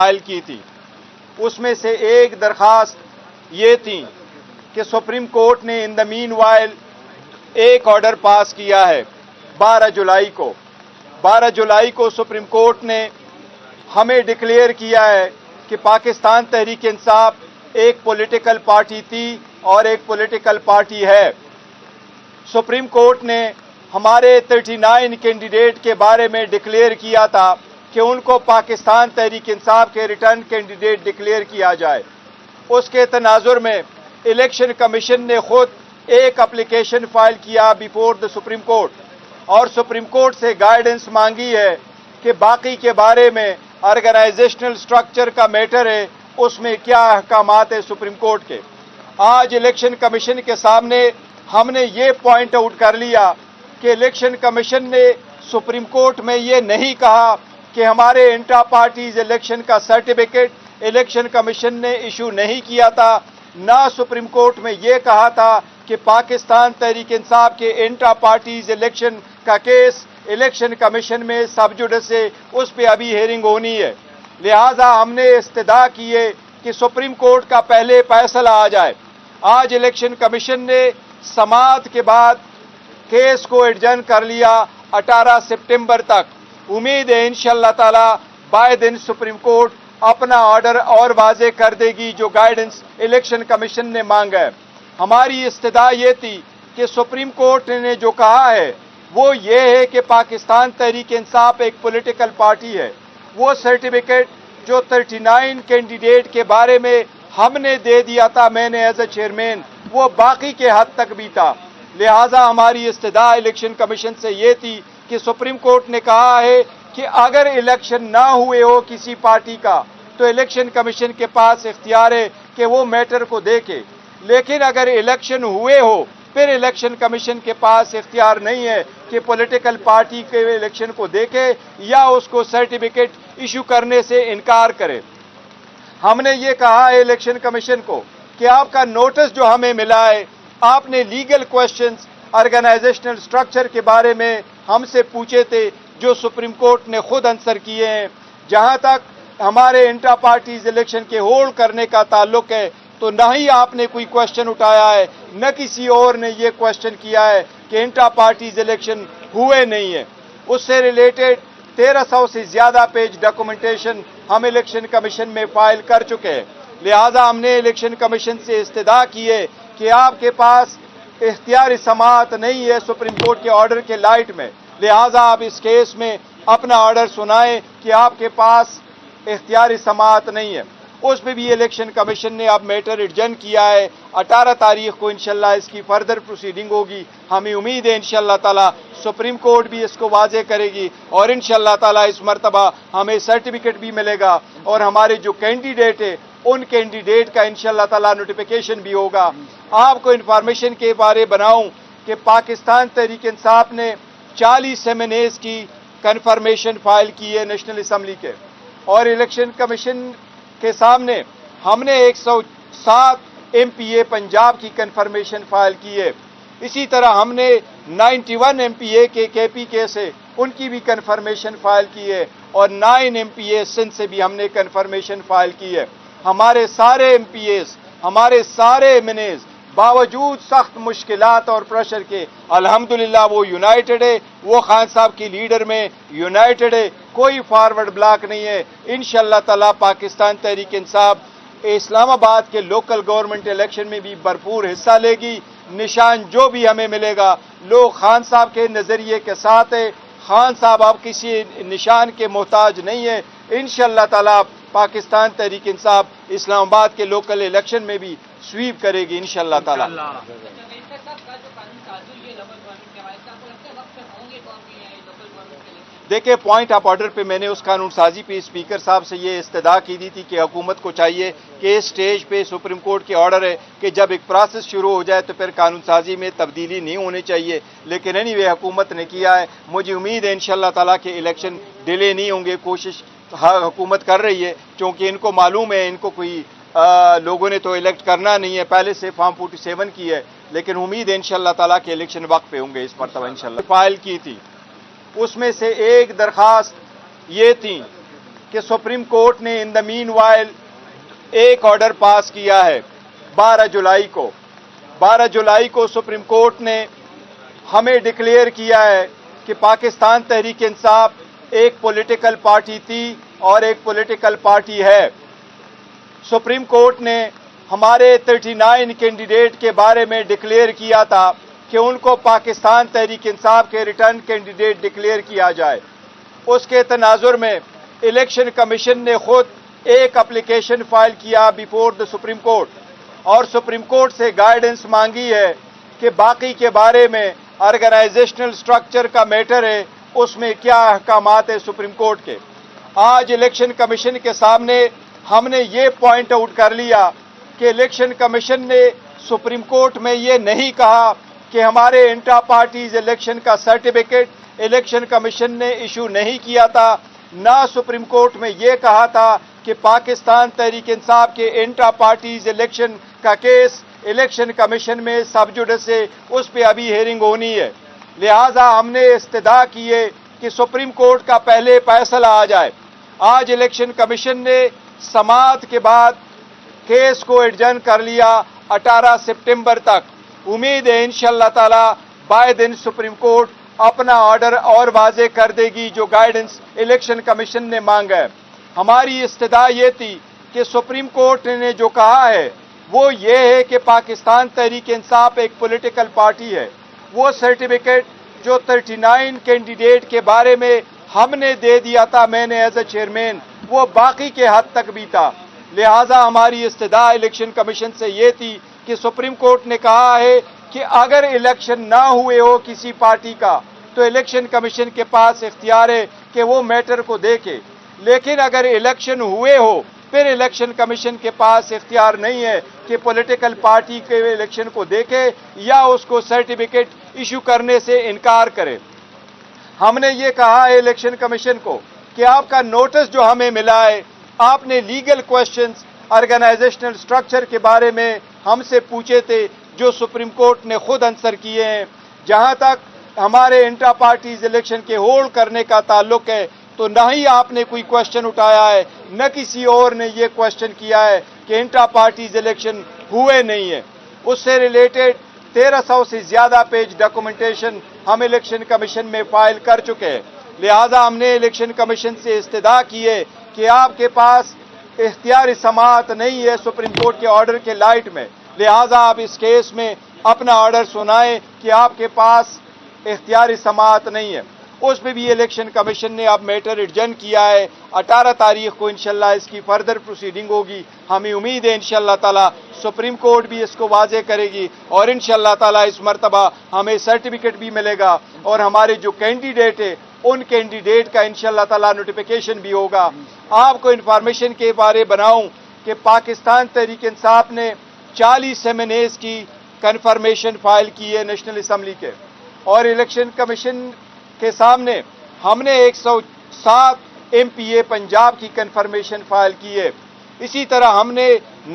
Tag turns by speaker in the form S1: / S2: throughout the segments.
S1: File کی تھی، اس میں سے ایک درخواست یہ تھی کہ سپریم کورٹ نے ان دا مین وائل ایک آرڈر پاس کیا ہے 12 جولائی کو سپریم کورٹ نے ہمیں ڈکلیئر کیا ہے کہ پاکستان تحریک انصاف ایک پولیٹیکل پارٹی تھی اور ایک پولیٹیکل پارٹی ہے۔ سپریم کورٹ نے ہمارے 39 کینڈیڈیٹ کے بارے میں ڈکلیئر کیا تھا کہ ان کو پاکستان تحریک انصاف کے ریٹرن کینڈیڈیٹ ڈکلیئر کیا جائے۔ اس کے تناظر میں الیکشن کمیشن نے خود ایک اپلیکیشن فائل کیا بیفور دا سپریم کورٹ اور سپریم کورٹ سے گائیڈنس مانگی ہے کہ باقی کے بارے میں آرگنائزیشنل سٹرکچر کا میٹر ہے، اس میں کیا احکامات ہیں سپریم کورٹ کے۔ آج الیکشن کمیشن کے سامنے ہم نے یہ پوائنٹ آؤٹ کر لیا کہ الیکشن کمیشن نے سپریم کورٹ میں یہ نہیں کہا کہ ہمارے انٹرا پارٹیز الیکشن کا سرٹیفکیٹ الیکشن کمیشن نے ایشو نہیں کیا تھا، نہ سپریم کورٹ میں یہ کہا تھا کہ پاکستان تحریک انصاف کے انٹرا پارٹیز الیکشن کا کیس الیکشن کمیشن میں سب جوڈس ہے، اس پہ ابھی ہیئرنگ ہونی ہے۔ لہٰذا ہم نے استدعا کی ہے کہ سپریم کورٹ کا پہلے فیصلہ آ جائے۔ آج الیکشن کمیشن نے سماعت کے بعد کیس کو ایڈجرن کر لیا 18 سپٹمبر تک۔ امید ہے انشاءاللہ تعالی بائے دن سپریم کورٹ اپنا آرڈر اور واضح کر دے گی جو گائیڈنس الیکشن کمیشن نے مانگا ہے۔ ہماری استدعا یہ تھی کہ سپریم کورٹ نے جو کہا ہے وہ یہ ہے کہ پاکستان تحریک انصاف ایک پولیٹیکل پارٹی ہے۔ وہ سرٹیفکیٹ جو 39 کینڈیڈیٹ کے بارے میں ہم نے دے دیا تھا، میں نے ایز اے چیئرمین، وہ باقی کے حد تک بھی تھا۔ لہٰذا ہماری استدعا الیکشن کمیشن سے یہ تھی کہ سپریم کورٹ نے کہا ہے کہ اگر الیکشن نہ ہوئے ہو کسی پارٹی کا تو الیکشن کمیشن کے پاس اختیار ہے کہ وہ میٹر کو دیکھے، لیکن اگر الیکشن ہوئے ہو پھر الیکشن کمیشن کے پاس اختیار نہیں ہے کہ پولیٹیکل پارٹی کے الیکشن کو دیکھے یا اس کو سرٹیفکیٹ ایشو کرنے سے انکار کرے۔ ہم نے یہ کہا ہے الیکشن کمیشن کو کہ آپ کا نوٹس جو ہمیں ملا ہے، آپ نے لیگل کویسچنز آرگنائزیشنل سٹرکچر کے بارے میں ہم سے پوچھے تھے جو سپریم کورٹ نے خود آنسر کیے ہیں۔ جہاں تک ہمارے انٹرا پارٹیز الیکشن کے ہولڈ کرنے کا تعلق ہے تو نہ ہی آپ نے کوئی کویسچن اٹھایا ہے، نہ کسی اور نے یہ کویسچن کیا ہے کہ انٹرا پارٹیز الیکشن ہوئے نہیں ہیں۔ اس سے ریلیٹڈ 1300 سے زیادہ پیج ڈاکومنٹیشن ہم الیکشن کمیشن میں فائل کر چکے ہیں۔ لہٰذا ہم نے الیکشن کمیشن سے استدعا کی ہے کہ آپ کے پاس اختیار سماعت نہیں ہے سپریم کورٹ کے آرڈر کے لائٹ میں، لہٰذا آپ اس کیس میں اپنا آرڈر سنائیں کہ آپ کے پاس اختیار سماعت نہیں ہے۔ اس میں بھی الیکشن کمیشن نے اب میٹر ایڈجرن کیا ہے، 18 تاریخ کو انشاءاللہ اس کی فردر پروسیڈنگ ہوگی۔ ہمیں امید ہے انشاءاللہ تعالی سپریم کورٹ بھی اس کو واضح کرے گی اور انشاءاللہ تعالی اس مرتبہ ہمیں سرٹیفکیٹ بھی ملے گا اور ہمارے جو کینڈیڈیٹ ہے ان کینڈیڈیٹ کا انشاءاللہ تعالی نوٹیفیکیشن بھی ہوگا۔ آپ کو انفارمیشن کے بارے بناؤں کہ پاکستان تحریک انصاف نے 40 MNAs کی کنفرمیشن فائل کی ہے نیشنل اسمبلی کے، اور الیکشن کمیشن کے سامنے ہم نے 107 MPA پنجاب کی کنفرمیشن فائل کی ہے۔ اسی طرح ہم نے 91 MPA کے KP کے سے ان کی بھی کنفرمیشن فائل کی ہے اور 9 MPA سندھ سے بھی ہم نے کنفرمیشن فائل کی ہے۔ ہمارے سارے MPAs، ہمارے سارے MNAs باوجود سخت مشکلات اور پریشر کے الحمدللہ وہ یونائٹڈ ہے، وہ خان صاحب کی لیڈر میں یونائٹڈ ہے، کوئی فارورڈ بلاک نہیں ہے۔ انشاءاللہ تعالی پاکستان تحریک انصاف اسلام آباد کے لوکل گورنمنٹ الیکشن میں بھی بھرپور حصہ لے گی۔ نشان جو بھی ہمیں ملے گا لوگ خان صاحب کے نظریے کے ساتھ ہے، خان صاحب اب کسی نشان کے محتاج نہیں ہے۔ انشاءاللہ تعالی پاکستان تحریک انصاف اسلام آباد کے لوکل الیکشن میں بھی سویپ کرے گی انشاءاللہ تعالی۔ دیکھیں پوائنٹ آف آرڈر پہ میں نے اس قانون سازی پہ اسپیکر صاحب سے یہ استدعا کی دی تھی کہ حکومت کو چاہیے کہ اس سٹیج پہ سپریم کورٹ کے آرڈر ہے کہ جب ایک پروسیس شروع ہو جائے تو پھر قانون سازی میں تبدیلی نہیں ہونی چاہیے، لیکن اینی وے حکومت نے کیا ہے۔ مجھے امید ہے انشاءاللہ تعالیٰ کہ الیکشن ڈیلے نہیں ہوں گے، کوشش حکومت کر رہی ہے کیونکہ ان کو معلوم ہے ان کو کوئی لوگوں نے تو الیکٹ کرنا نہیں ہے، پہلے سے فارم 47 کی ہے، لیکن امید ہے انشاءاللہ تعالیٰ کہ الیکشن وقت پہ ہوں گے اس مرتبہ انشاءاللہ۔ فائل کی تھی، اس میں سے ایک درخواست یہ تھی کہ سپریم کورٹ نے ان دا مین وائل ایک آرڈر پاس کیا ہے 12 جولائی کو سپریم کورٹ نے ہمیں ڈکلیئر کیا ہے کہ پاکستان تحریک انصاف ایک پولیٹیکل پارٹی تھی اور ایک پولیٹیکل پارٹی ہے۔ سپریم کورٹ نے ہمارے 39 کینڈیڈیٹ کے بارے میں ڈکلیئر کیا تھا کہ ان کو پاکستان تحریک انصاف کے ریٹرن کینڈیڈیٹ ڈکلیئر کیا جائے۔ اس کے تناظر میں الیکشن کمیشن نے خود ایک اپلیکیشن فائل کیا بیفور دا سپریم کورٹ اور سپریم کورٹ سے گائیڈنس مانگی ہے کہ باقی کے بارے میں آرگنائزیشنل سٹرکچر کا میٹر ہے، اس میں کیا احکامات ہیں سپریم کورٹ کے۔ آج الیکشن کمیشن کے سامنے ہم نے یہ پوائنٹ آؤٹ کر لیا کہ الیکشن کمیشن نے سپریم کورٹ میں یہ نہیں کہا کہ ہمارے انٹرا پارٹیز الیکشن کا سرٹیفکیٹ الیکشن کمیشن نے ایشو نہیں کیا تھا، نہ سپریم کورٹ میں یہ کہا تھا کہ پاکستان تحریک انصاف کے انٹرا پارٹیز الیکشن کا کیس الیکشن کمیشن میں سب جوڈس ہے، اس پہ ابھی ہیئرنگ ہونی ہے۔ لہذا ہم نے استدعا کی ہے کہ سپریم کورٹ کا پہلے فیصلہ آ جائے۔ آج الیکشن کمیشن نے سماعت کے بعد کیس کو ایڈجرن کر لیا 18 سپٹمبر تک۔ امید ہے انشاءاللہ تعالی بائے دن سپریم کورٹ اپنا آرڈر اور واضح کر دے گی جو گائیڈنس الیکشن کمیشن نے مانگا ہے۔ ہماری استدعا یہ تھی کہ سپریم کورٹ نے جو کہا ہے وہ یہ ہے کہ پاکستان تحریک انصاف ایک پولیٹیکل پارٹی ہے۔ وہ سرٹیفکیٹ جو 39 کینڈیڈیٹ کے بارے میں ہم نے دے دیا تھا، میں نے ایز اے چیئرمین، وہ باقی کے حد تک بھی تھا۔ لہذا ہماری استدعا الیکشن کمیشن سے یہ تھی کہ سپریم کورٹ نے کہا ہے کہ اگر الیکشن نہ ہوئے ہو کسی پارٹی کا تو الیکشن کمیشن کے پاس اختیار ہے کہ وہ میٹر کو دیکھے، لیکن اگر الیکشن ہوئے ہو پھر الیکشن کمیشن کے پاس اختیار نہیں ہے کہ پولیٹیکل پارٹی کے الیکشن کو دیکھے یا اس کو سرٹیفکیٹ ایشو کرنے سے انکار کرے۔ ہم نے یہ کہا ہے الیکشن کمیشن کو کہ آپ کا نوٹس جو ہمیں ملا ہے، آپ نے لیگل کویسچنز آرگنائزیشنل سٹرکچر کے بارے میں ہم سے پوچھے تھے جو سپریم کورٹ نے خود آنسر کیے ہیں۔ جہاں تک ہمارے انٹرا پارٹیز الیکشن کے ہولڈ کرنے کا تعلق ہے تو نہ ہی آپ نے کوئی کویسچن اٹھایا ہے، نہ کسی اور نے یہ کویسچن کیا ہے کہ انٹرا پارٹیز الیکشن ہوئے نہیں ہے۔ اس سے ریلیٹڈ 1300 سے زیادہ پیج ڈاکومنٹیشن ہم الیکشن کمیشن میں فائل کر چکے ہیں۔ لہذا ہم نے الیکشن کمیشن سے استدعا کی ہے کہ آپ کے پاس اختیار سماعت نہیں ہے سپریم کورٹ کے آرڈر کے لائٹ میں، لہذا آپ اس کیس میں اپنا آرڈر سنائیں کہ آپ کے پاس اختیار سماعت نہیں ہے۔ اس میں بھی الیکشن کمیشن نے اب میٹر ایڈجرن کیا ہے۔ 18 تاریخ کو انشاءاللہ اس کی فردر پروسیڈنگ ہوگی۔ ہمیں امید ہے انشاءاللہ تعالی سپریم کورٹ بھی اس کو واضح کرے گی اور انشاءاللہ تعالی اس مرتبہ ہمیں سرٹیفکیٹ بھی ملے گا اور ہمارے جو کینڈیڈیٹ ہے ان کینڈیڈیٹ کا انشاءاللہ تعالی نوٹیفیکیشن بھی ہوگا۔ آپ کو انفارمیشن کے بارے بناؤں کہ پاکستان تحریک انصاف نے 40 MNAs کی کنفرمیشن فائل کی ہے نیشنل اسمبلی کے، اور الیکشن کمیشن کے سامنے ہم نے 107 MPA پنجاب کی کنفرمیشن فائل کی ہے۔ اسی طرح ہم نے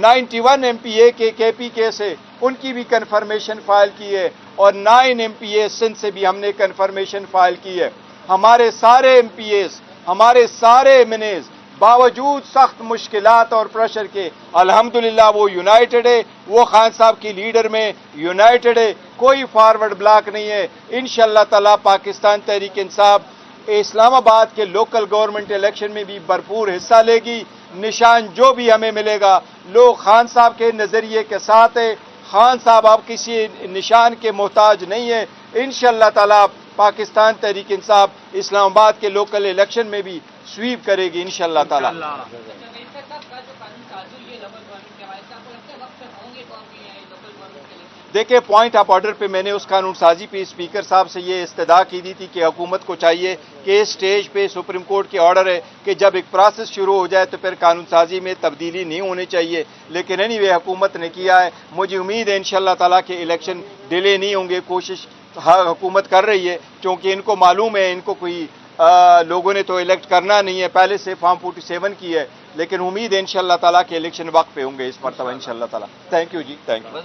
S1: 91 MPA کے KP کے سے ان کی بھی کنفرمیشن فائل کی ہے، اور 9 MPA سندھ سے بھی ہم نے کنفرمیشن فائل کی ہے۔ ہمارے سارے MPAs، ہمارے سارے MNAs باوجود سخت مشکلات اور پریشر کے الحمدللہ وہ یونائٹڈ ہے، وہ خان صاحب کی لیڈر میں یونائٹڈ ہے، کوئی فارورڈ بلاک نہیں ہے۔ انشاءاللہ تعالی پاکستان تحریک انصاف اسلام آباد کے لوکل گورنمنٹ الیکشن میں بھی بھرپور حصہ لے گی۔ نشان جو بھی ہمیں ملے گا لوگ خان صاحب کے نظریے کے ساتھ ہے۔ خان صاحب اب کسی نشان کے محتاج نہیں ہے۔ انشاءاللہ تعالی پاکستان تحریک انصاف اسلام آباد کے لوکل الیکشن میں بھی سویپ کرے گی انشاءاللہ تعالی۔ دیکھیں پوائنٹ آف آرڈر پہ میں نے اس قانون سازی پہ اسپیکر صاحب سے یہ استدعا کی دی تھی کہ حکومت کو چاہیے کہ اس سٹیج پہ سپریم کورٹ کے آرڈر ہے کہ جب ایک پروسیس شروع ہو جائے تو پھر قانون سازی میں تبدیلی نہیں ہونی چاہیے، لیکن اینی وے حکومت نے کیا ہے۔ مجھے امید ہے انشاءاللہ تعالیٰ کہ الیکشن ڈیلے نہیں ہوں گے، کوشش حکومت کر رہی ہے کیونکہ ان کو معلوم ہے ان کو کوئی لوگوں نے تو الیکٹ کرنا نہیں ہے، پہلے سے فارم 47 کی ہے، لیکن امید ہے انشاءاللہ تعالیٰ کہ الیکشن وقت پہ ہوں گے اس مرتبہ انشاءاللہ تعالیٰ۔ تھینک یو جی، تھینک یو۔